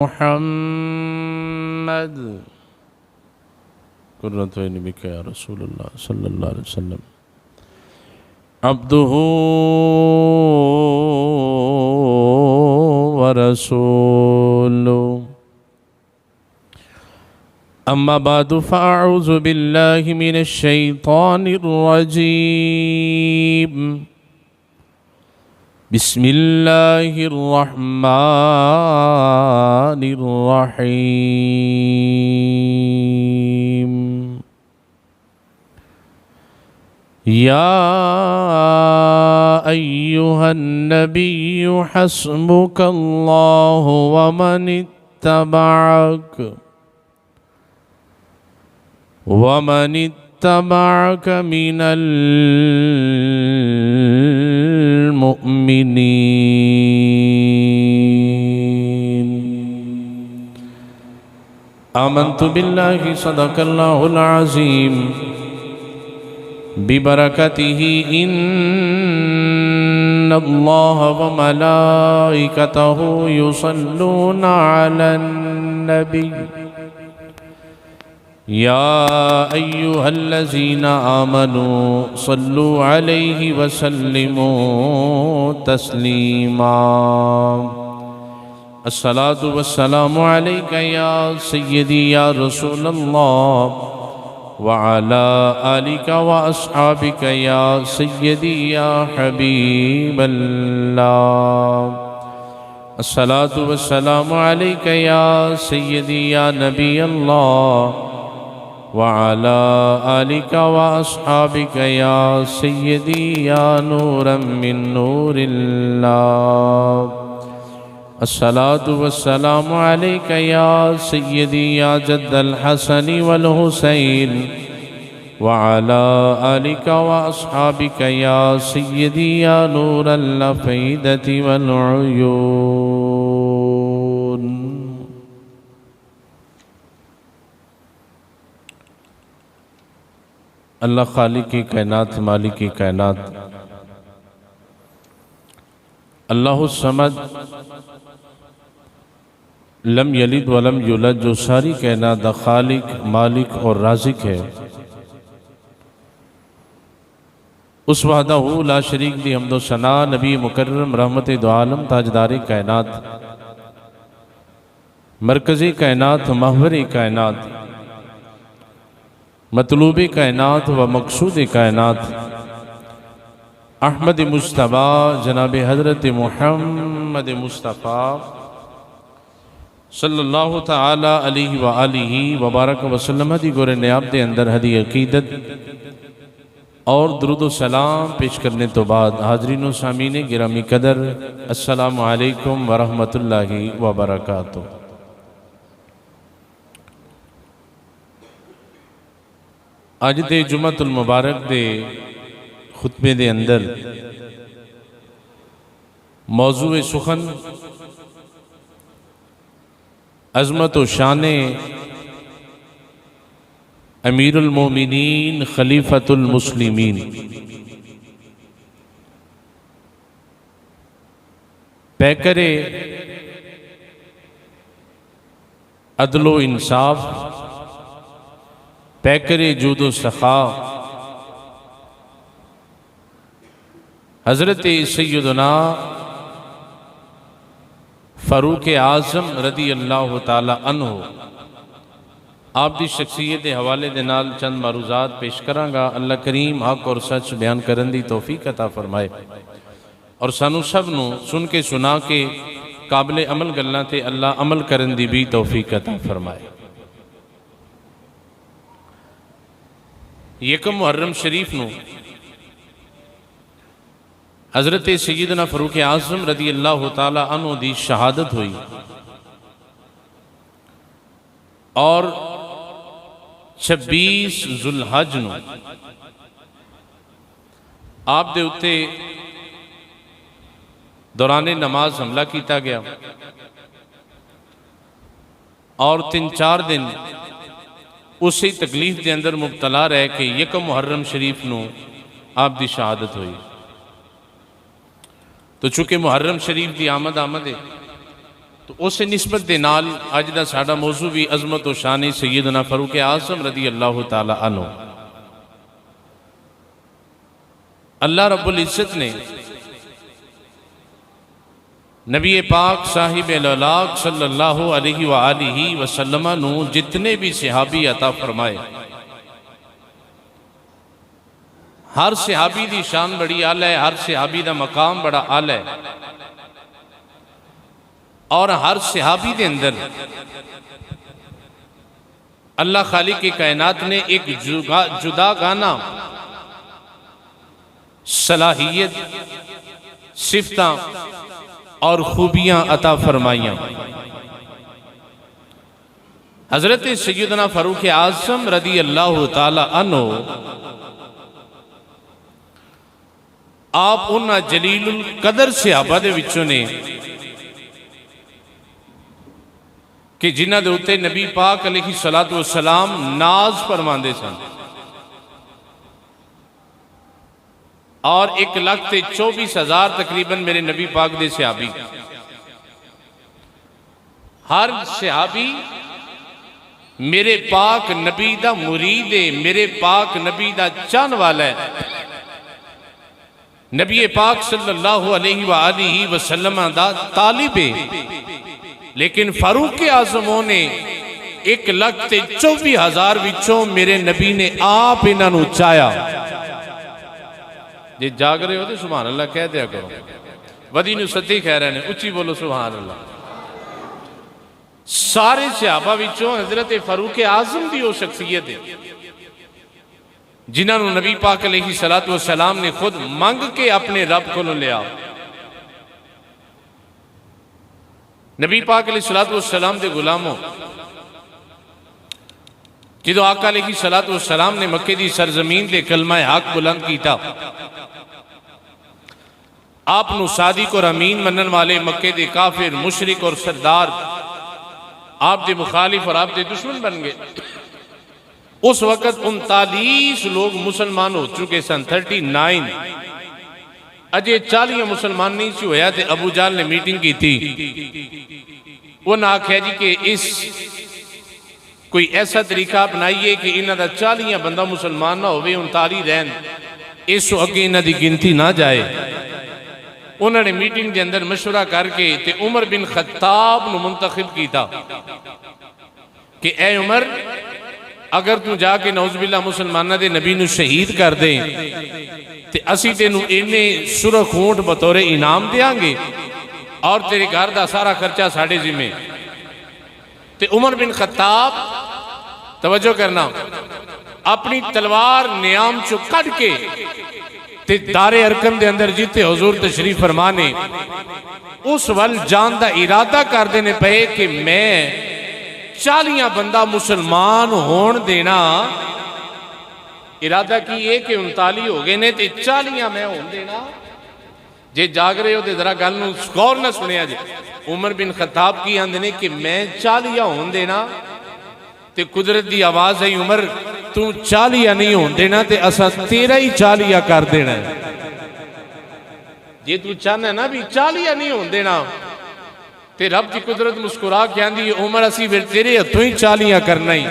Muhammad कुर्रतु Anne बिका या रसूलुल्लाह सल्लल्लाहु अलैहि वसल्लम अब्दुहु व रसूलुहु अम्मा बादु फ़अऊज़ु बिल्लाहि मिनश शैतानिर रजीम बिस्मिल्लाहिर्रहमानिर्रहीम या अय्युहन नबिय्यु हस्बुकल्लाहु व मनित्तबअक मिनल मुमिनीन आमन्तु बिल्लाहि सदक़ल्लाहुल अज़ीम बिबरकतिही इन्नल्लाह व मलाइकतहु युसल्लूना अलन नबी या अय्युहल्लज़ीना आमनू सल्लु अलैहि वसल्लिमू तस्लीमा अस्सलातु वस्सलामु अलैका या सय्यदी या रसूलल्लाह व अला आलिका व अस्हाबिका या सय्यदी या हबीबल्लाह अस्सलातु वस्सलामु अलैका या सय्यदी या नबी अल्लाह व अला आलिका व अस्हाबिका या सय्यदी या नूरम मिन नूरिल्लाह अस्सलातु वस्सलामु अलैका या सय्यदी या जद्दल हसनी वल हुसैन व अला आलिका व अस्हाबिका या सय्यदी या नूरल अफ़ईदति वल उयून। अल्लाह खालिक़ कायनात मालिक कायनात अल्लाहु समद लम यलिद वलम युलद जो सारी कायनात दा खालिक मालिक और राज़िक है उस वहदहू ला शरीक दी हम्दो सना नबी मुकर्रम रहमत दो आलम ताजदार कायनात मरकज़ी कायनात महवरी कायनात मतलूब कायनात व मकसूद कायनात अहमद मुस्तफ़ा जनाब हज़रत मुहम्मद मुस्तफ़ा सल्लल्लाहु तआला अलैहि व आलिहि व बारक वसल्लम दी गोरे नियाब दे अंदर हदी अकीदत और दुरूद व सलाम पेश करने तो बाद हाज़रीन व सामीन गिरामी कदर अस्सलामु अलैकुम व रहमतुल्लाहि व बरकातुहू। अज दे जुम्मतुल मुबारक दे खुतबे दे अंदर मौजूए सुखन अज़मत व शान अमीरुल मोमिनीन खलीफतुल मुस्लिमीन पैकरे अदलो इंसाफ पैकरे जूदो सखा हज़रत सैयदना फ़ारूक आज़म रदी अल्लाह ताला अन्हु आप दी शख्सियत के हवाले दे नाल चंद मारूज़ात पेश करांगा। अल्लाह करीम हक और सच बयान करन दी तौफीक अता फरमाए और सानू सब नू सुन के सुना के काबिल अमल गल्लां ते अल्लाह अमल करन दी भी तौफीक अता फरमाए। यकम मुहर्रम शरीफ नू हज़रत सैयदना फ़ारूक आज़म रदी अल्लाह ताला अन्हु दी शहादत हुई और 26 जुल्हज नू आप दे उत्ते दौरान नमाज हमला किया गया और 3-4 दिन उसी तकलीफ के अंदर मुबतला रह के यकम मुहर्रम शरीफ नू आप दी शहादत हुई। तो चूँकि मुहर्रम शरीफ की आमद है तो उस निस्बत के नाल अज का साडा मौजू भी अजमत और शान सैयदना फरूक आज़म रदी अल्लाह तआला अन्हु। अल्लाह रब्बुल इज़्ज़त ने नबी पाक साहिब अलाक सल्लल्लाहु अलैहि वालिहि वसल्लम नू जितने भी सहाबी अता फरमाए, हर सहाबी की शान बड़ी आला है, हर सहाबी का मकाम बड़ा आला है और हर सहाबी के अंदर अल्लाह खालिक की कायनात ने एक जुदा गाना सलाहियत, सिफता और खूबियां अता फरमाइयां। हजरत सैयदना फरूक आज़म रदी अल्लाह तआला अन्हु आप उन्हां जलीलुल कदर सहाबा दे विचों ने कि जिन्हां दे उत्ते नबी पाक अलैहि सलातो वसलाम नाज फरमांदे सन और 1,24,000 तकरीबन मेरे नबी पाक दे सहाबी, हर सहाबी मेरे पाक नबी दा मुरीद है, मेरे पाक नबी दा चाहन वाला है, नबी पाक सल्लल्लाहु अलैहि वसल्लम दा तालिब है। लेकिन फारूक आज़म ने 1,24,000 विचों मेरे नबी ने आप इन्हों चाया। जे जाग रहे हो तो सुभान अल्लाह कह दिया करो, वधी नूं सच्ची कह रहे हैं, उच्ची बोलो सुभान अल्लाह। सारे सहाबा विचों हजरत फारूक आज़म की वो शख्सियत है जिन्होंने नबी पाक अलैहि सलातो वसलाम ने खुद मंग के अपने रब को लिया। नबी पाक अलैहि सलातो वसलाम के गुलामों, जो आका अलैहि सलातो वसलाम ने मक्के की सरजमीन से कलमा हक बुलंद किया, आप सादिक और अमीन मनन वाले मक्के के काफिर मुशरिक और सरदार आप दे मुखालिफ और आप दे दुश्मन बन गए। उस वक़्त 39 लोग मुसलमान हो चुके सन, 39। अजे 40 मुसलमान नहीं सी होया ते अबू जाल ने मीटिंग की थी। उन्हें आख्या जी कि इस कोई ऐसा तरीका अपनाइए कि इन्हों का 40 बंदा मुसलमान ना हो, 39 रहन, इस अगे इन्हों की गिनती ना जाए। उन्होंने मीटिंग के अंदर मशवरा करके ते उमर बिन खत्ताब नूं मुंतखब किया कि ए उमर, अगर तू जाके नौज़बिल्ला मुसलमाना दे नबी नूं शहीद कर दे ते असी तेनू इन्ने सुरख ऊंट बतौरे इनाम देंगे और तेरे घर का सारा खर्चा साढ़े जिम्मे। ते उमर बिन खत्ताब, तवज्जो करना, अपनी तलवार नियाम चो कट के ते दारे अरकम दे अंदर जिते हुजूर तशरीफ फरमाने उस वल जान दा इरादा कर देने पे कि मैं 40 बंदा मुसलमान होन देना। इरादा की है कि 39 हो गए ने ते 40 मैं होन देना। जे जाग रहे हो तो जरा गल नूं गौर ना सुनिया जी। उमर बिन खत्ताब की आंदे ने कि मैं 40 होन देना ते कुदरत की आवाज आई, उमर तू 40 नहीं होन देना ते असा तेरा ही 40 कर देना। जे तू चाहना ना भी 40 नहीं होन देना ते रब की कुदरत मुस्कुरा के आंदी, उमर असी फिर तेरे हथों ही 40 करना ही।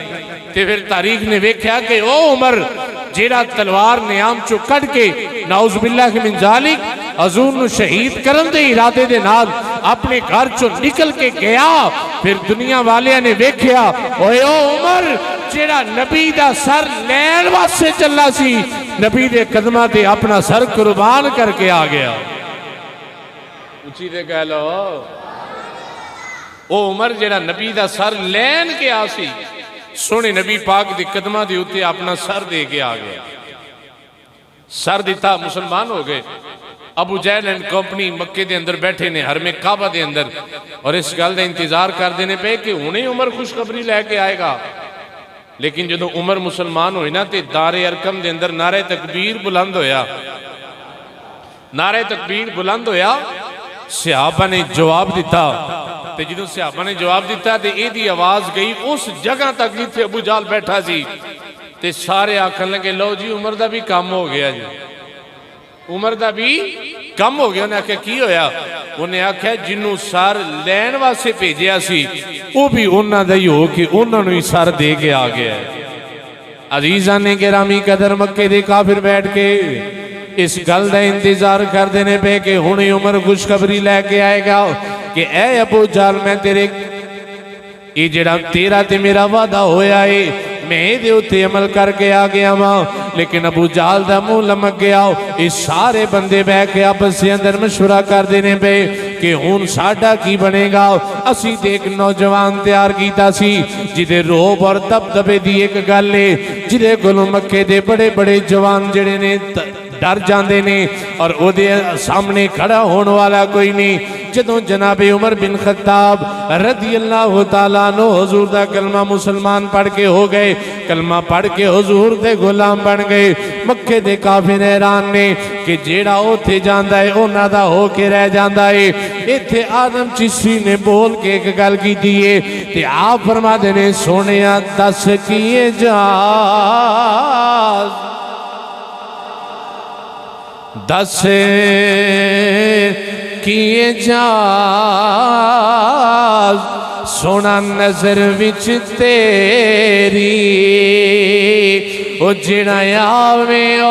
ते फिर तारीख ने वेख्या कि ओ उमर जेड़ा तलवार नियाम चो कट के नाउज़ बिल्लाह मिन जालिक हजूर नूं शहीद करन दे इरादे दे नाल अपने घर चो निकल के गया, फिर दुनिया वालियां ने वेख्या ओए ओ उमर जेड़ा नबी दा सर लैण वास्ते चला सी, नबी दे कदमां ते अपना सर कुर्बान करके आ गया। उची ते कह लो ओ उमर जेड़ा नबी दा सर लैन के आ सी, सोने नबी पाक दे कदमां दे उत्ते अपना सर दे के आ गया। सर दिता, मुसलमान हो गए। अबू जहल एंड कंपनी मक्के दे अंदर बैठे ने हरमे काबा दे अंदर और इस गल का इंतजार कर देने पे कि हुणे उमर खुशखबरी लैके आएगा। लेकिन जो उमर मुसलमान होए ना तो दारे अरकम दे अंदर नारे तकबीर बुलंद होया, नारे तकबीर बुलंद होया। सहाबा ने जवाब दिता, जो सहाबा ने जवाब दिता तो यदी आवाज गई उस जगह तक जिथे अबू जाल बैठा सी ते सारे आखन लगे लो जी उमर का भी काम हो गया जी, उमर का भी कम हो गया। उन्हें आख्या की होया? उन्हें आख्या जिन्हों सर लैन वास्ते भेजिया सी वो भी उन्हों का ही हो के उन्होंने ही सर दे के आ गया है। अजीज़ान ने गिरामी कदर मक्के दे काफिर बैठ के इस गल का इंतजार करते हैं पे कि हुणे उमर खुशखबरी लैके आएगा कि ऐ अबू जहल मैं तेरे ये जड़ा तेरा ते मेरा वादा होया है मैं ये उत्ते अमल करके आ गया वहाँ, लेकिन अबू जहल दा मुंह लमक गया। ये सारे बंदे बह के आपस के अंदर मशवरा कर देने पे कि हुण साडा की बनेगा। असी ते एक नौजवान तैयार कीता सी जिदे रोब और दबदबे दी एक गल है, जिदे कोलों मक्के दे बड़े बड़े जवान जड़े ने डर जाते ने और ओदे सामने खड़ा होने वाला कोई नहीं। जदों जनाबे उमर बिन खत्ताब रज़ी अल्लाह तआला अन्हु हुजूर दा कलमा मुसलमान पढ़ के हो गए, कलमा पढ़ के हुजूर दे गुलाम बन गए। मक्के दे काफिर हैरान ने कि जेड़ा उत्थे जांदा है उन्हां दा हो के रह जांदा है। इत्थे आदम चिश्ती ने बोल के एक गल कीती है ते आप फरमाते ने सोनिया दस किए जा दस किए जा सोना नजर विच तेरी ओ जिना आवे ओ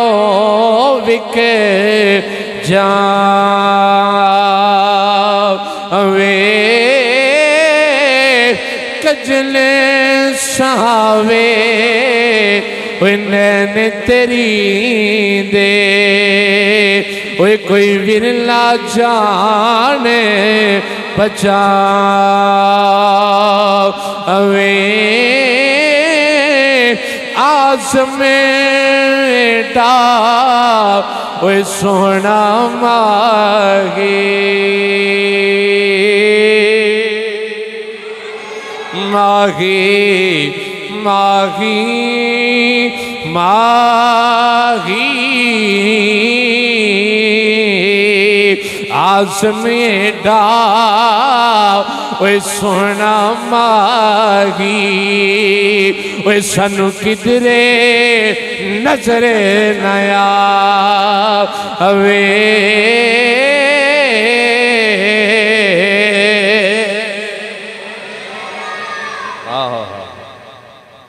विके जावे कजले सावे नैन तेरी दे ओए कोई विरला जाने बचा अवे आसमें ओए सोना माही माही माही माही आसमें ओए सोना माही ओए सानू किधरे नजरे नया अवे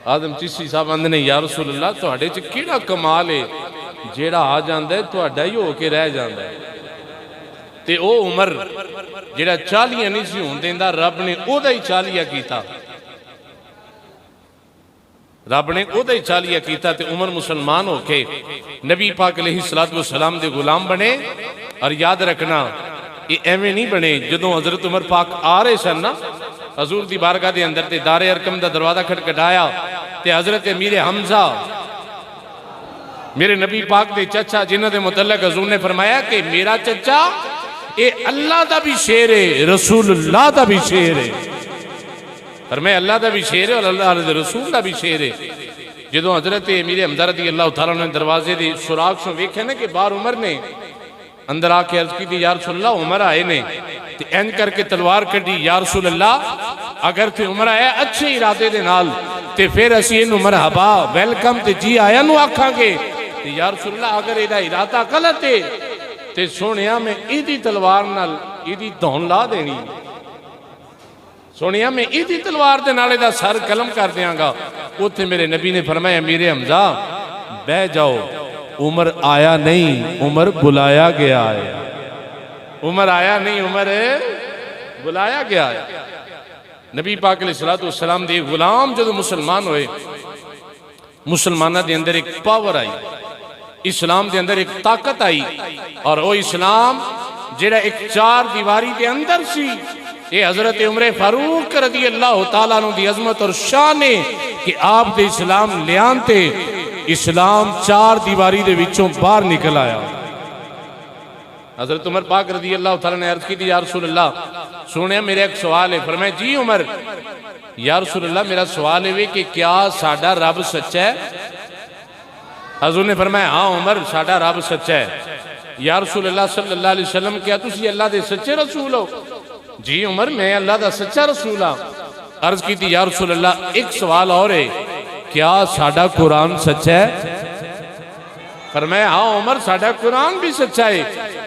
आदम चिश्ती साहब आंदे ने या रसूल अल्लाह तुहाडे च किहड़ा कमाल है जेड़ा आ जांदा है तुहाडा ही हो के रह जांदा है। ते ओ उमर जेड़ा 40 नहीं सी होण देंदा रब ने ओदा ही 40 कीता, रब ने ओदा ही 40 कीता ते उमर मुसलमान होके नबी पाक अलैहिस्सलातु वस्सलाम दे गुलाम बने। और याद रखना ये एवें नहीं बने जदों हजरत उमर पाक आ रहे सन ना हजूर दी बारगाह दे अंदर ते दारे अरकम दा दरवाजा खटखटाया ते हजरत अमीर हमजा मेरे नबी पाक दे चचा जिन्हां दे मुतल्लक हजूर ने फरमाया कि मेरा चचा ये अल्लाह दा भी शेर है रसूलुल्लाह दा भी शेर है। पर मैं अल्लाह दा भी शेर है और अल्लाह दे रसूल दा भी शेर है। जदों हजरत अमीर हमजा रज़ी अल्लाह तआला ने दरवाजे दे सुराग सो वेख्या ना कि बाहर उमर ने अंदर आके अर्ज की या रसूल अल्लाह उमर आए ने ते इंज करके तलवार कढ़ी या रसूल अल्लाह अगर ते उमर आया अच्छे इरादे दे नाल ते फिर असीं इहनूं मरहबा वेलकम ते जी आया नूं आखांगे ते या रसूल अल्लाह अगर इहदा इरादा गलत है ते सोनिया मैं इहदी तलवार नाल इहदी धौन ला देनी, सोनिया मैं इहदी तलवार दे नाल इहदा सर कलम कर दियांगा। उत्थे मेरे नबी ने फरमाया मेरे हमजा बह जाओ, उमर आया नहीं उमर बुलाया गया है। उमर आया नहीं उमर बुलाया गया है। नबी पाक अलैहिस्सलातु वस्सलाम दे गुलाम जदों मुसलमान होए मुसलमाना दे अंदर एक पावर आई, इस्लाम के अंदर एक ताकत आई और वो इस्लाम जेड़ा एक चार दीवारी के अंदर सी ये हजरत उमर फारूक रज़ी अल्लाह तआला अन्हु दी अजमत और शान है कि आप दे इस्लाम लियान ते इस्लाम चार दीवारी दे विचों बाहर निकल आया। हजरत उमर पाक रज़ी अल्लाह तआला ने अर्ज की या रसूल अल्लाह सुने मेरा एक सवाल है। फरमाया जी उमर या रसूल अल्लाह मेरा सवाल है कि क्या साडा रब सच्चा है? हजूर ने फरमाया हाँ उमर साडा रब सच्चा है। या रसूल अल्लाह सल्लल्लाहु अलैहि वसल्लम क्या तुसी अल्लाह दे सच्चे रसूल हो? जी उमर मैं अल्लाह दा सच्चा रसूल हाँ। अर्ज की या रसूल अल्लाह एक सवाल और है क्या साडा कुरान सच्चा है? फरमाया हाँ उमर साडा कुरान भी सच्चा है।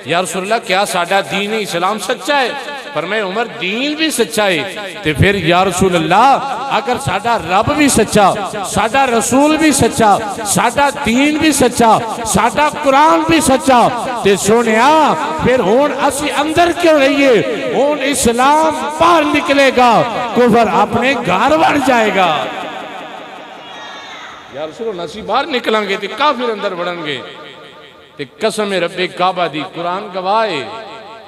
या रसूलल्लाह क्या साडा दीन इस्लाम सच्चा है? फरमाया उमर दीन भी सच्चा है। तो फिर या रसूलल्लाह अगर साडा रब भी सच्चा, साडा रसूल भी सच्चा, साडा दीन भी सच्चा, साडा कुरान भी सच्चा, ते सोनिया फिर हुण असी अंदर क्यों रहिए? हुण इस्लाम बाहर निकलेगा, कुफर अपने घर बढ़ जाएगा। यार सुनो नसी बाहर निकलेंगे तो काफिर अंदर बढ़ेंगे। ते कसम रब्बे काबा दी कुरान गवाह है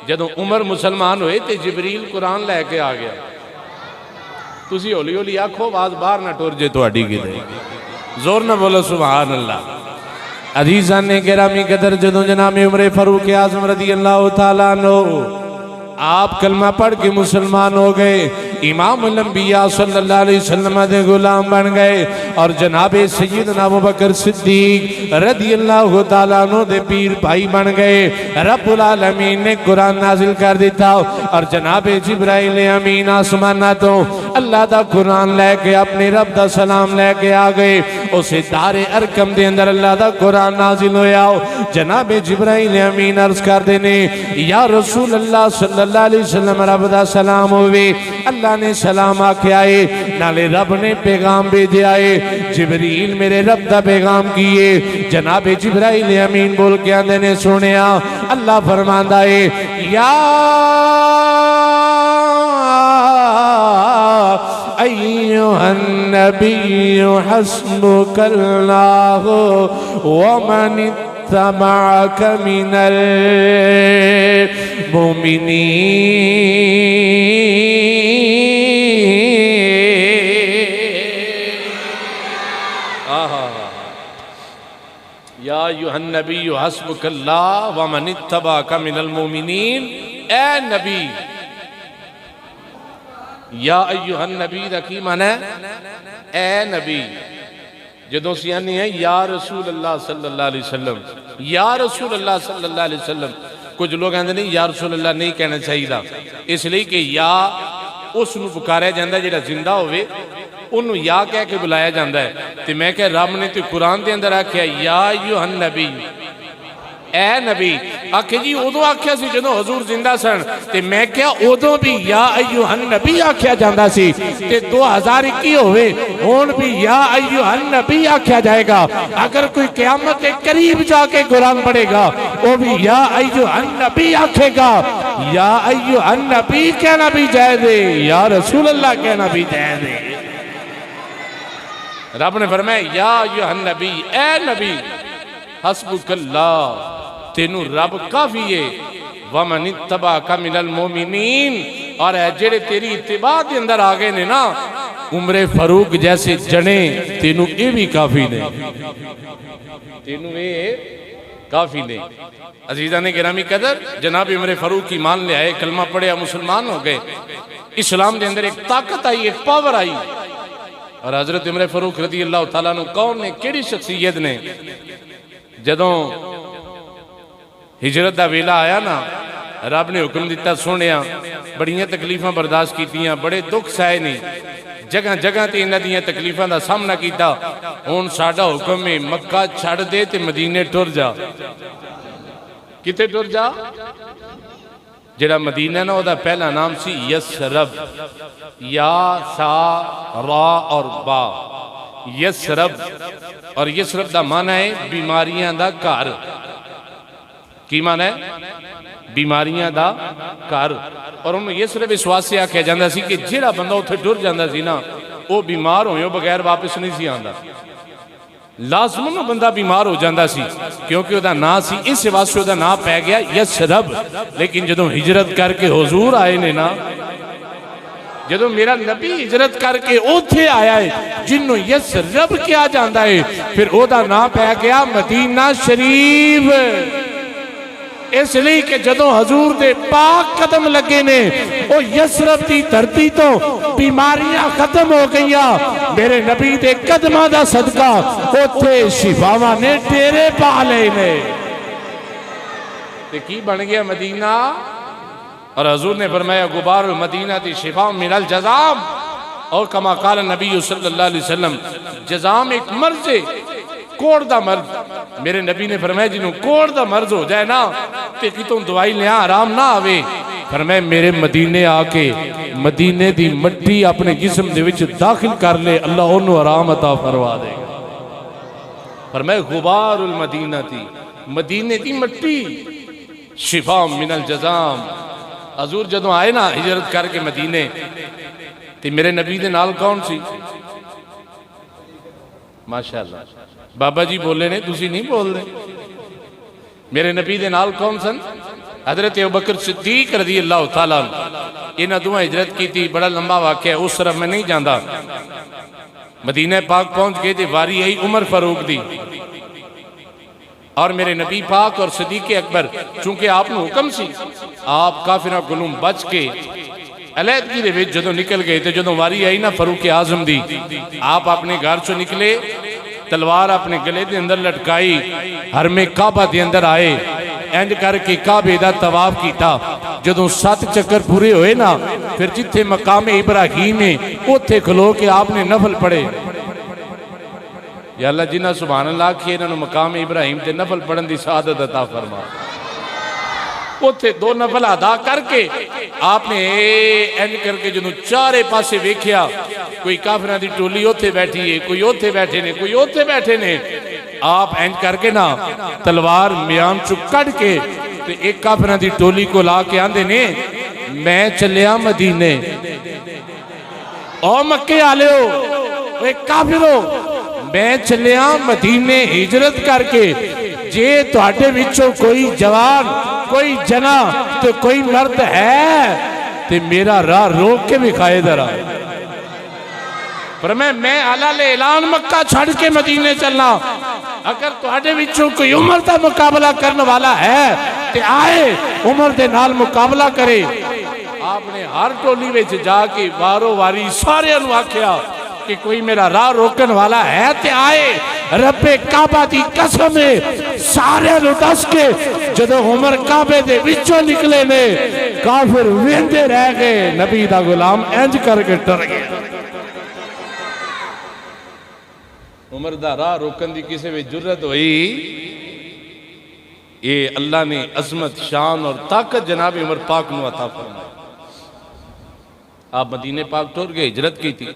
जदों उमर मुसलमान हुए तो जिबरील कुरान लैके आ गया। तुसी हौली हौली आखो आवाज बाहर ना टुर जे तुहाडी किते, जोर ना बोलो सुभान अल्लाह। अजीज़ान ने गिरामी कदर जदों जनाब उमर फारूक आज़म रज़ी अल्लाह तआला अन्हु आप कलमा पढ़ के मुसलमान हो गए, इमाम अल-अंबिया सल्लल्लाहु अलैहि वसल्लम के गुलाम बन गए और जनाब सैयदना अबू बकर सिद्दीक रज़ियल्लाहु तआला अन्हु दे पीर भाई बन गए। रब्बुल आलमीन ने कुरान नाजिल कर दिता और जनाब जिब्राइल अमीन आसमाना तो अल्लाह दा कुरान लैके अपने रब दा सलाम लैके आ गए। उस दारे अरकम दे अंदर अल्लाह दा कुरान नाजिल होया। जनाब जिब्राइल अमीन अर्ज करदे ने या रसूल अल्लाह सल्लल्लाहु अलैहि वसल्लम रब दा सलाम होवे। अल्लाह ने सलाम आख्या है, नाले रब ने पैगाम भेजा है। जिब्रील मेरे रब दा पैगाम किए। जनाब जिब्राइल अमीन बोल के आंदे ने सुनिया अल्लाह फरमांदा है या अय्युहन नबिय्यु हस्बुकल्लाहु व मन इत्तबअक मिनल मुमिनीन। या अय्युहन नबिय्यु हस्बुकल्लाह व मन इत्तबअक मिनल मुमिनीन। ए नबी, या अय्युहन नबी दा की माना है? ए नबी। जदों सी आने हैं या रसूल अल्लाह सल्लल्लाहु अलैहि वसल्लम, या रसूल अल्लाह सल्लल्लाहु अलैहि वसल्लम, कुछ लोग कहते नहीं या रसूल अल्लाह नहीं कहना चाहिए, इसलिए कि या उसनूं पुकारिया जाता है जिहड़ा जिंदा होवे, उन्होंने या कह के बुलाया जाता है। तो मैं कह रब ने तो कुरान के अंदर आख्या या अय्युहन नबी, ए नबी। आखे जी उदों आख्या सी जदों हजूर जिंदा सन, ते मैं क्या उदों भी या अय्युहन नबी आख्या जाता सी, ते 2021 होवे हुण भी या अय्युहन नबी आख्या जाएगा। अगर कोई क़यामत के करीब जाके कुरान पढ़ेगा वो भी या अय्युहन नबी आखेगा। या अय्युहन नबी कहना भी जायज़ है, या रसूल अल्लाह कहना भी जायज़ है। रब ने फरमाया या अय्युहन नबी, ए नबी हस्बुकल्लाह, तेनू रब काफी है। वमन इत्तबअक मिनल मोमिनीन, और जेड़े तेरी इत्तिबा के अंदर आ गए ने ना उमरे फारूक जैसे जने, तेनू ये भी काफी ने, तेनू ये काफी ने। अजीजा ने गिरामी कदर जनाब उमरे फारूक की मान ले आए, कलमा पढ़िया, मुसलमान हो गए। इस्लाम के अंदर एक ताकत आई, एक पावर आई। और हजरत उमर फारूक रज़ी अल्लाह तआला अन्हु कौन ने, केड़ी शख्सियत ने? जदों हिजरत का वेला आया ना, रब ने हुक्म दिता, सुनिया बड़ियां तकलीफां बर्दाश्त कीतियां, बड़े दुख सहे ने, जगह जगह ते इन्हां दीयां तकलीफां दा सामना किया। हुण साडा हुक्म है मक्का छड़ दे ते मदीने टुर जा। किते टुर जा? जेड़ा मदीना ना उहदा पहला नाम सी यसरब, या सा रा और बा, यसरब। और यसरब दा माना है बीमारियां दा घर। की माना है? बीमारियां दा घर। और उन्होंने यसरब इस वास्ते आख्या जाता सी कि जेड़ा बंदा उत्थे टुर जाता सी ना, वो बीमार होए बगैर वापस नहीं सी आंदा। लाजमन बंदा बीमार हो जाता सी, क्योंकि वह नाम सी, इस वास्ते वह नाम पै गया यसरब। लेकिन जदों हिजरत करके हुजूर आए ने ना, जदों मेरा नबी हिजरत करके उथे आया है जिन्हों यसरब किया जाता है, फिर ओदा नाम पै गया मदीना शरीफ। इसलिए कि जदों हजूर दे पाक कदम लगे ने, वो यसरब की धरती तो बीमारियां खत्म हो गई। मेरे नबी दे कदमां दा सदका उथे शिफावां ने डेरे पा ले ने, ते की बन गया मदीना। और हजूर ने फरमाया गुबार मदीना ती शिफा मिनल जजाम। और कमा काल नबी सल्लल्लाहु अलैहि वसल्लम, जजाम एक मर्ज है, कोड़ दा मर्ज, मेरे नबी ने फरमाया जिन्हों कोड़ दा मर्ज हो जाए ना तो कितों दवाई लिया आराम ना आवे, फरमाया मेरे मदीने आके मदीने दी मट्टी अपने जिस्म दे विच दाखिल कर ले, अल्लाह उन्होंने आराम अता फरवा देगा। फरमाया गुबारुल मदीना थी, मदीने की मट्टी शिफा मिनल जजाम। हजूर जदों आए ना हिजरत करके मदीने, ते मेरे नबी दे नाल कौन सी? माशाअल्लाह, बाबा जी बोले ने, तुसी नहीं बोल रहे। मेरे नबी दे नाल कौन सन? हजरत अबू बकर सिद्दीक रज़ी अल्लाह तआला अन्हु। इन्हां दोवां हिजरत की थी, बड़ा लंबा वाक़या, उस तरफ मैं नहीं जाता। मदीना पाक पहुंच गए थे, वारी आई उमर फारूक दी और मेरे नबी पाक और सदीक अकबर, चूंकि आपने हुक्म सी, आप काफिरां कोलों बच के अलैदगी दे विच जदों निकल गए थे, जदों वारी आई ना फारूक आजम दी, आप अपने घर चों निकले, तलवार अपने गले दे अंदर लटकाई, हरमे काबा दे अंदर आए, इंज करके काबे दा तवाफ कीता। जदों 7 चक्कर पूरे होए ना, फिर जिथे मकामे इब्राहीम है उत्थे खलो के आपने नफल पढ़े। या अल्लाह जिन्हां सुभान अल्लाह आखिए, इन्हां नूं मकाम इब्राहीम ते नफल पढ़न दी सआदत अता फरमा। उत्थे 2 नफल अदा करके आपने इंज करके जदों चारे पासे वेख्या, कोई काफिरां दी टोली उत्थे बैठी है, कोई उत्थे बैठे ने, कोई उत्थे बैठे ने, आप इंज करके ना तलवार म्यान चुं कढ़ के ते एक काफिरां दी टोली को ला के आंदे ने, मैं चलिया मदीने। ओ मक्के आलिओ, ओए काफिरो, मैं चलिया मदीने हिजरत करके, जे तुहाडे विचों कोई जवान, कोई जना तो कोई मर्द है ते मेरा राह रोक के विखाए जरा। पर मैं आला ले ऐलान मक्का छड़ के मदीने चलना। अगर तुहाडे विचों कोई उमर का मुकाबला करने वाला है ते आए उमर दे नाल मुकाबला करे। आपने हर टोली विच जाके वारो वारी सारे नूं आख्या कि कोई मेरा राह रोकन वाला है ते आए। रब्बे काबा दी कसम है, सारे नूं दस के जदों उमर काबे दे विचों निकले ने, काफिर वेंदे रह गए, नबी दा गुलाम इंज करके डर गया। उमर दा राह रोकन दी किसी में जुर्रत हुई, ये अल्लाह ने अजमत, शान और ताकत जनाब उमर पाक नूं अता फरमाई। आप मदीने पाक टुर गए, हिजरत की थी।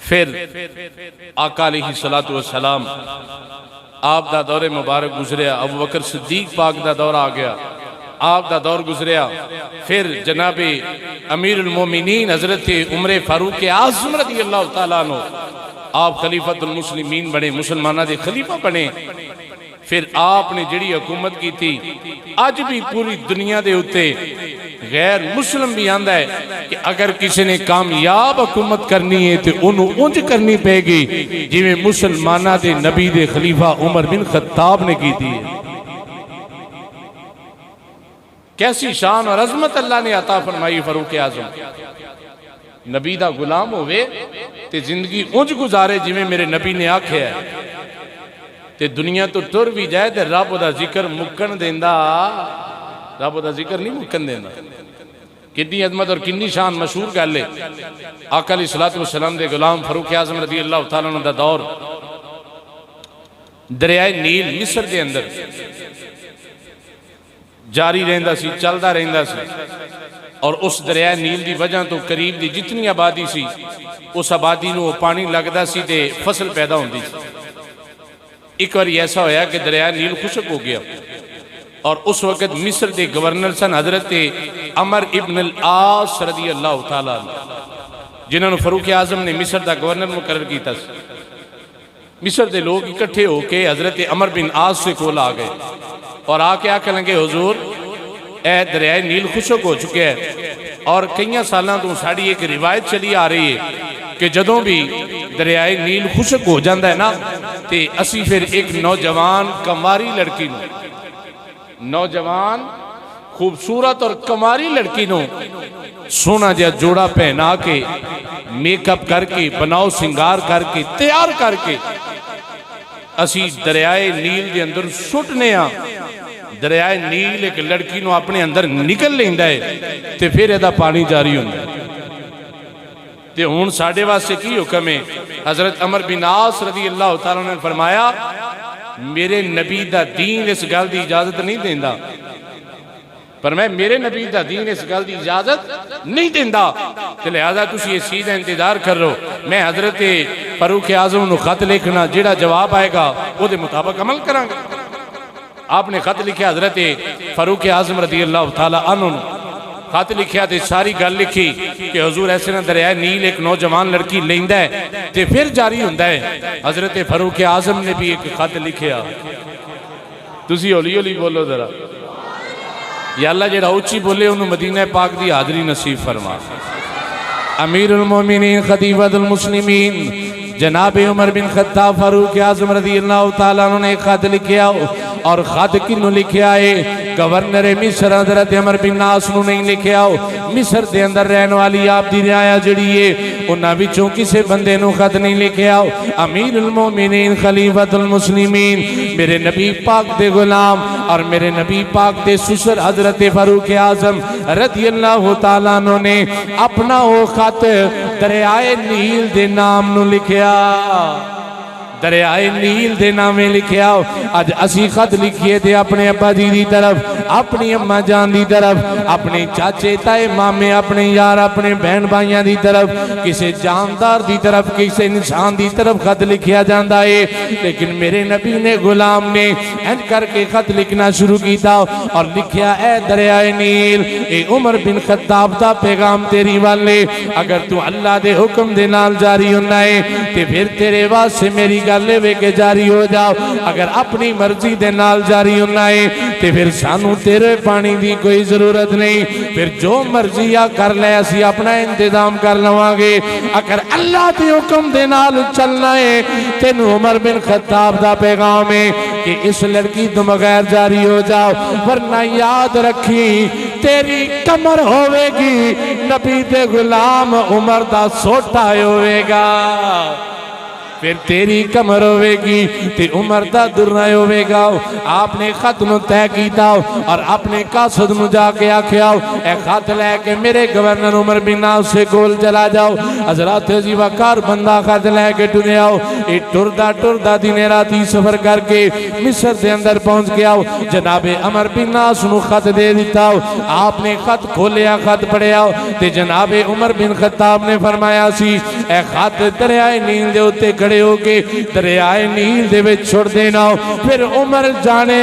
फिर आका अलैहिस्सलातु वस्सलाम आप दा दौरे मुबारक गुजरिया, अबू बकर सिद्दीक पाक दा दौर आ गया, आप दा दौर गुजरिया। फिर जनाबे अमीरुल मोमिनीन हजरत उमर फारूक आज़म रज़ी अल्लाह तआला अन्हु आप खलीफतुल मुस्लिमीन बने, मुसलमाना दे खलीफा बने। फिर आपने जिहड़ी हुकूमत की थी, अज भी पूरी दुनिया दे उत्ते गैर मुस्लिम भी आंदा है कि अगर किसी ने कामयाब हुकूमत करनी है तो उन्होंने उंज करनी पेगी जिवें मुसलमाना दे नबी दे खलीफा उमर बिन खत्ताब ने की थी। कैसी शान और अजमत अल्लाह ने अता फरमाई फारूक आजम। नबी दा गुलाम होवे ते जिंदगी उंज गुजारे जिवें मेरे नबी ने आख्या है, ते दुनिया तो टुर भी जाए तो रब दा जिक्र मुक्कन देंदा, रब दा जिक्र नहीं मुक्कन देंदा। कितनी अजमत और कितनी शान मशहूर गल है। आका अलैहिस्सलातु वस्सलाम दे गुलाम फारूक आज़म रज़ी अल्लाह तआला अन्हु दा दौर दरियाए नील मिस्र दे अंदर जारी रहिंदा सी, चलदा रहिंदा सी। और उस दरिया नील की वजह तो करीब की जितनी आबादी सी, उस आबादी नूं पानी लगता सी ते फसल पैदा होंदी सी। एक बार ऐसा होया कि दरिया नील खुशक हो गया और उस वक्त मिस्र के गवर्नर सन हजरत अमर इब्न अल आस रज़ी अल्लाह तआला जिन्होंने फारूक आजम ने मिस्र का गवर्नर मुकर्रर किया। मिस्र के लोग इकट्ठे होकर हजरत अमर बिन आस से कोल आ गए और आके आखन लगे, हुजूर ए दरियाए नील खुशक हो चुके हैं और कई सालों तो साड़ी एक रिवायत चली आ रही है कि जदों भी दरियाए नील खुशक हो जाता है ना, तो असी फिर एक नौजवान कमारी लड़की नूं, नौजवान खूबसूरत और कमारी लड़की नूं सोना जिहा जोड़ा पहना के मेकअप करके बनाओ सिंगार करके तैयार करके असी दरियाए नील के अंदर सुटने आ। दरियाए नील एक लड़की नूं अपने अंदर निकल लैंदा है ते फिर इहदा पानी जारी हुंदा है। ते हुण साडे वास्ते की हुक्म है? हजरत अमर बिन आस रज़ी अल्लाह तआला ने फरमाया मेरे नबी दा दीन इस गल की इजाजत नहीं देंदा, पर मैं मेरे नबी दा दीन इस गल की इजाजत नहीं देंदा, तो लिहाजा तुसी इस चीज़ का इंतजार करो, मैं हजरत फारूक आजम नूं खत लिखना, जिहड़ा जवाब आएगा उहदे मुताबिक अमल करांगा। आपने खत लिखा हजरत फारूक आजम रज़ी अल्लाह तआला अन्हु नूं खत लिखा तो सारी गल लिखी कि हजूर ऐसे ना दरिया नील एक नौजवान लड़की लेंदा है तो फिर जारी होंदा है। हजरत फारूक आजम ने भी एक खत लिखा, तुसी हौली हौली बोलो जरा, या अल्लाह जिहड़ा उच्ची बोले उन्होंने मदीना पाक की हाजरी नसीब फरमा। अमीरुल मोमिनीन खलीफतुल मुस्लिमीन जनाब उमर बिन खत्ताब फारूक आजम रज़ी अल्लाह तआला अन्हु ने खत लिखा, और खत किन्नू लिखा है? गवर्नर मिस्र हजरत अमर बिन नास नूं नहीं लिखा, मिस्र के अंदर रहने वाली आप दी रियाया जिहड़ी है उन्हां विचों किसी बंदे नूं खत नहीं लिखा। अमीरुल मोमिनीन खलीफतुल मुस्लिमीन मेरे नबी पाक दे गुलाम और मेरे नबी पाक दे ससुर हजरत फारूक आजम रज़ी अल्लाह तआला अन्हु ने अपना वो खत दरियाए नील दे नाम नूं लिखा, दरियाए नील दे नामे लिखिया। अज असी खत लिखिए थे अपने अब्बा जी की तरफ, अपनी अम्मा जान की तरफ, अपने चाचे ताए मामे, अपने यार, अपने बहन भाइयों की तरफ, किसी जानदार की तरफ, किसी इंसान की तरफ खत लिखिया जाता है। लेकिन मेरे नबी ने गुलाम ने इंज करके खत लिखना शुरू किया और लिखिया, ए दरियाए नील, ए उमर बिन खत्ताब दा पैगाम तेरी वाले, अगर तू अल्लाह दे हुक्म दे नाल जारी होना है तो फिर तेरे वास्ते मेरी गल वे के जारी हो जाओ, अगर अपनी मर्जी दे नाल जारी होना है तो फिर सानू तेरे पानी की कोई जरूरत नहीं, फिर जो मर्जी आ कर ले, असी अपना इंतजाम कर लवांगे। अगर अल्लाह के हुक्म दे नाल चलना है तेन उमर बिन खत्ताब दा पैगाम है कि इस लड़की तो बगैर जारी हो जाओ, वरना याद रखी तेरी कमर होवेगी नबी दे गुलाम उमर दा सोटा होवेगा, फिर तेरी कमर होवेगी ते उमर दा दुर्रा होवेगा। आपने खत नूं तय किया और अपने कासद नूं जाके आख्या, ए खत लैके मेरे गवर्नर उमर बिन नास से कोल चला जाओ। हजरत जी वकार बंदा खत लैके टुरे आओ, ये टुरदा टुरदा दिने राती सफर करके मिस्र के अंदर पहुंच गया। जनाबे अमर बिन नास नूं खत दे दिता, आपने खत खोलिया, खत पढ़िया ते जनाबे उमर बिन खत्ताब ने फरमाया सी, ए खत दरियाए नील दे उत्ते खड़े होके दरियाए नील दे विच छोड़ देना, फिर उमर जाने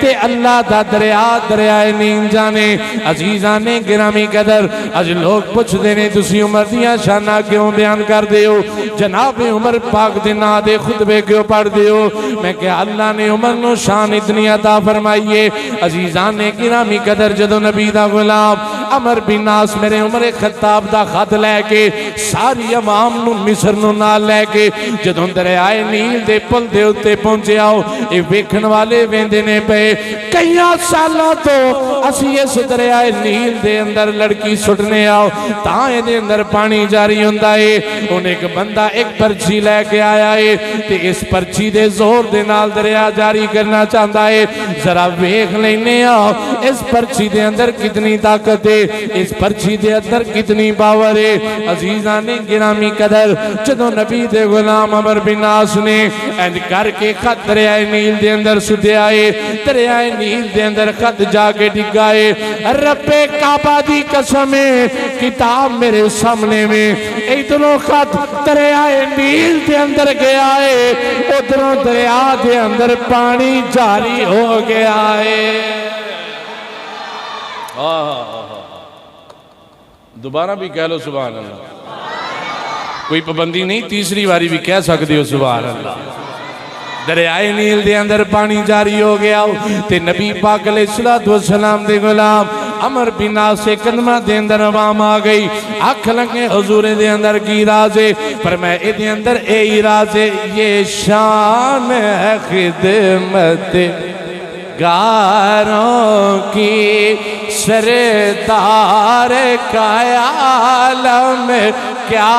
ते अल्लाह दा दरिया दरियाए नील जाने। अजीजा ने गिरामी कदर अज लोग पुछदे ने तुसी उमर दियां शाना क्यों बयान करदे हो, जनाब उमर पाक दे नां दे खुतबे क्यों पढ़दे हो? मैं क्या अल्लाह ने उमर नूं शान इतनी अता फरमाई है। अजीजा ने गिरामी कदर जदों नबी दा गुलाम अमर बिन नास मेरे उमर खत्ताब दा खत लैके सारी अवाम नूं मिस्र नूं नाल लैके जदों दरियाए नील दे पुल दे उत्ते पहुंचे आओ, ये वेखण वाले वेंदे ने पे कई सालों तो असी इस दरियाए नील दे अंदर लड़की सुटने आओ तां इहदे अंदर पानी जारी हुंदा है। हुण एक बंदा एक पर्ची लैके आया है ते इस पर्ची दे जोर दे नाल दरिया जारी करना चाहता है। जरा वेख लैने आओ इस पर्ची दे अंदर कितनी ताकत है, इस पर्ची दे अंदर कितनी पावर है। अजीजा ने गिरामी कदर जदों नबी दे गुलाम अमर बिन नास ने इंज करके खत दरियाए नील दे अंदर सुटिया है, दरियाए नील दे अंदर खत जाके डिगा है। रब्बे काबा दी कसम है, किताब मेरे सामने में, इधरों खत दरियाए नील दे अंदर गया है, उधरों दरिया दे अंदर पानी जारी हो गया है। दोबारा भी कह लो सुभान अल्लाह, कोई पाबंदी नहीं, तीसरी बारी भी कह सकते हो सुभान अल्लाह। दरियाए नील दे अंदर पानी जारी हो गया ते नबी पाक अलैहिस्सलातु वस्सलाम दे गुलाम अमर बिन नास से कदमा दे अंदर आवाम आ गई। आख लगे हुजूर दे अंदर की राज है, पर मैं इहदे अंदर ए राज है, ये शान है खिदमत गारों की सरदार का आलम क्या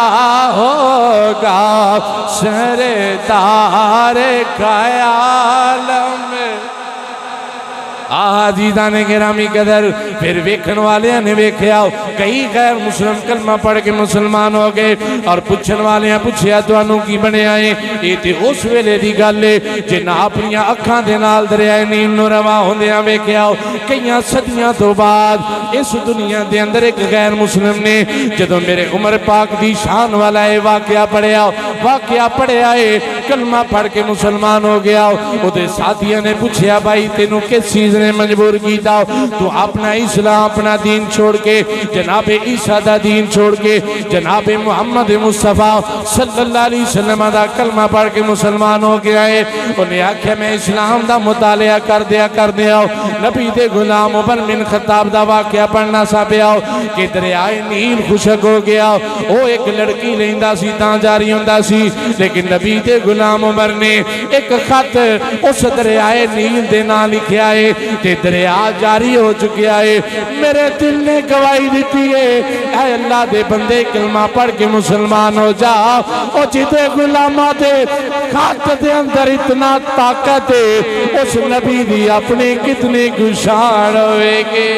होगा, सरदार का आलम आजीदा ने गिरामी कदर फिर वेखन वाले ने वेख्या कई गैर मुस्लिम कलमा पढ़ के मुसलमान हो गए और पुछन वाले पुछया तुहानू की बनया है। ये तो उस वेले की गल है जिन्हें अपन अखां दे नाल दरियाए नील नूं रवा होंदियां वेख्या। कई सदियां तो बाद इस दुनिया के अंदर एक गैर मुस्लिम ने जदों मेरे उमर पाक की शान वाला है वाकया पढ़िया है कलमा पढ़ के मुसलमान हो गया। उहदे साथियों ने पूछया भाई तेनू किस चीज़ ने मजबूर किया तू अपना इस्लाम अपना दीन छोड़ के जनाब ईसा दा दीन छोड़ के जनाब मुहम्मद मुस्तफा सल्लल्लाहु अलैहि वसल्लम दा कलमा पढ़ के मुसलमान हो गया है। उन्हें आख्या मैं इस्लाम दा मुतालिया कर दिया नबी दे गुलाम उमर बिन खत्ताब दा वाकया पढ़ना सा पिया कि दरियाए नील खुशक हो गया। वो एक लड़की लेंदा सी तां जारी हुंदा सी लेकिन नबी दे गुलाम उमर ने एक खत उस दरियाए नील दे नाल लिखिया है ते दरिया जारी हो चुकिया है। मेरे दिल ने गवाही दी है ऐ अल्लाह दे बंदे कलमा पढ़ के मुसलमान हो जा। और जिते गुलामा दे खत दे अंदर इतना ताकत है उस नबी दी अपनी कितनी गुशान होएगी।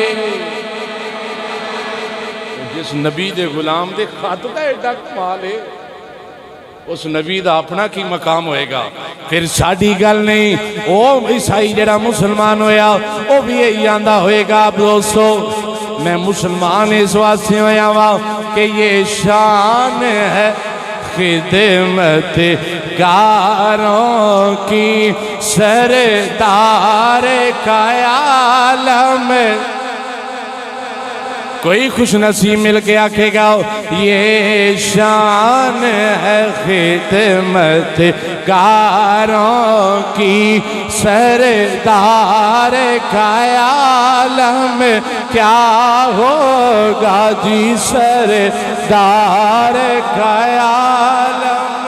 जिस नबी दे गुलाम दे खत का एडा कमाल है उस नबी का अपना की मकाम होएगा। फिर साड़ी गल नहीं वो ईसाई जरा मुसलमान होया वो भी यही आंदा होएगा। दोस्तों मैं मुसलमान इस वास्ते होया वा कि ये शान है खिदमत गारों की सरदार का आलम। कोई खुश नसीब मिल के आखेगा ये शान है खिदमत गारों की सरदार का आलम। क्या होगा जी सरदार का आलम।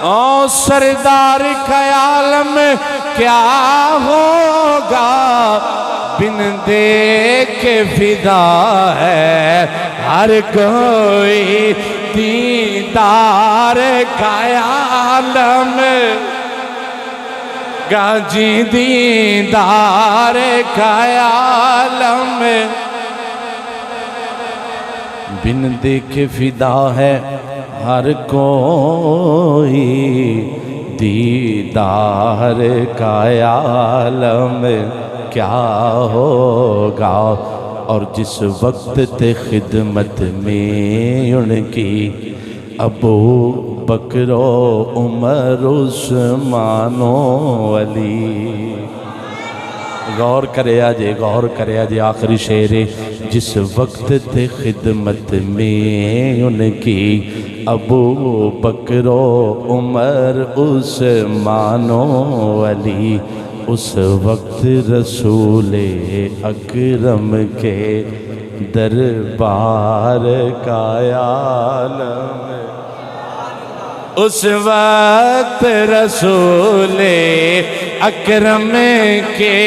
ओ सरदार का आलम क्या होगा बिन देखे फिदा है हर कोई दीदार का आलम। गाजी दीदार का आलम बिन देखे फिदा है हर कोई दीदार का आलम। क्या होगा और जिस वक्त ते खिदमत में उनकी अबू बकरो उमर उस्मानो अली। गौर करे जे आखिरी शेर जिस वक्त ते खिदमत में उनकी अबू बकरो उमर उस्मानो अली। उस वक्त रसूले अकरम के दरबार का आलम। उस वक्त रसूले अकरम के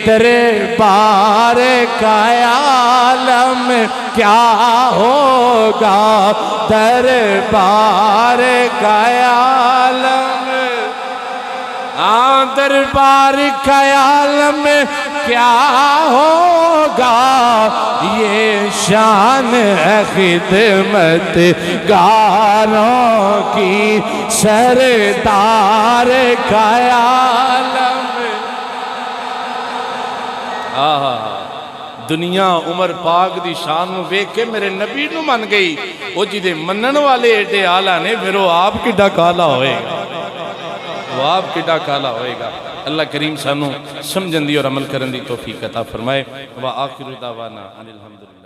दरबार का आलम। क्या होगा दरबार का आलम। दरबार का आलम क्या होगा ये शान है खिदमत गारों की सरदार का आलम। दुनिया उमर पाक दी शान नूं वेख के मेरे नबी नूं मन गई। वो जिदे मनन वाले एडे आला ने फिर वो आप किड्डा काला होएगा। वो आप किड्डा काला होएगा। अल्लाह करीम सानू समझन दी और अमल करन दी तौफीक अता फरमाए। व आखिरु दावाना अनिल हम्दुलिल्लाह।